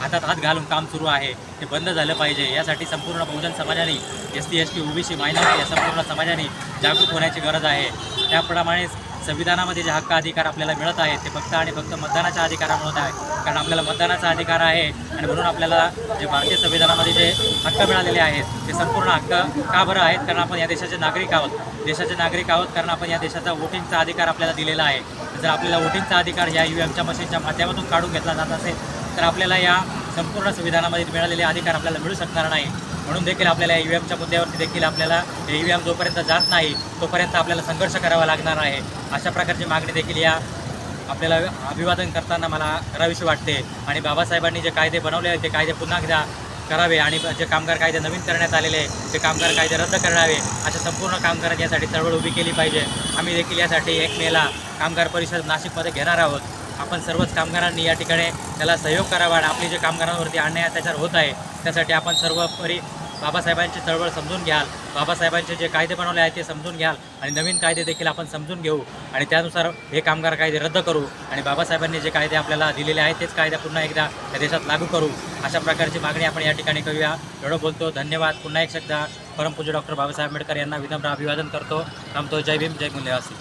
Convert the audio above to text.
हातात हात घालून काम सुरू आहे ते बंद झालं पाहिजे। यासाठी संपूर्ण बहुजन समाजाने, ST ST OBC मायनॉरिटी या संपूर्ण समाजाने जागरूक होण्याची गरज आहे। त्याप्रमाणे संविधानामध्ये जे हक्क अधिकार आपल्याला मिळत आहेत ते फक्त आणि फक्त मतदानाच्या अधिकारामुळे आहे, कारण आपल्याला मतदानाचा अधिकार आहे आणि म्हणून आपल्याला जे भारतीय संविधानामध्ये जे हक्क मिळालेले आहेत ते संपूर्ण हक्क का बरं आहेत, कारण आपण या देशाचे नागरिक आहोत। देशाचे नागरिक आहोत कारण आपण या देशाचा वोटिंगचा अधिकार आपल्याला दिलेला आहे। जर आपल्याला वोटिंगचा अधिकार या EVMच्या मशीनच्या माध्यमातून काढून घेतला जात असेल तर आपल्याला या संपूर्ण संविधानामध्ये मिळालेले अधिकार आपल्याला मिळू शकणार नाही। म्हणून देखील आपल्याला EVMच्या मुद्द्यावरती देखील आपल्याला EVM जोपर्यंत जात नाही तोपर्यंत आपल्याला संघर्ष करावा लागणार आहे। अशा प्रकारची मागणी देखील या आपल्याला अभिवादन करताना मला करावीशी वाटते। आणि बाबासाहेबांनी जे कायदे बनवले आहेत ते कायदे पुन्हा एकदा करावे आणि जे कामगार कायदे नवीन करण्यात आलेले ते कामगार कायदे रद्द करावे। अशा संपूर्ण कामगारांनी यासाठी चळवळ उभी केली पाहिजे। आम्ही देखील यासाठी 1 मेला कामगार परिषद नाशिकमध्ये घेणार आहोत। आपण सर्वच कामगारांनी या ठिकाणी त्याला सहयोग करावा आणि आपले जे कामगारांवरती अन्याय अत्याचार होत आहे त्यासाठी आपण सर्वपरी बाबासाहेबांची चळवळ समजून घ्याल, बाबासाहेबांचे जे कायदे बनवले आहेत ते समजून घ्याल आणि नवीन कायदे देखील आपण समजून घेऊ आणि त्यानुसार हे कामगार कायदे रद्द करू आणि बाबासाहेबांनी जे कायदे आपल्याला दिलेले आहेत तेच कायदे पुन्हा एकदा या देशात लागू करू। अशा प्रकारची मागणी आपण या ठिकाणी करूया। एवढं बोलतो, धन्यवाद। पुन्हा एक एकदा परमपूज्य डॉक्टर बाबासाहेब आंबेडकर यांना विनम्र अभिवादन करतो। थांबतो। जय भीम, जय मूल्यवासी।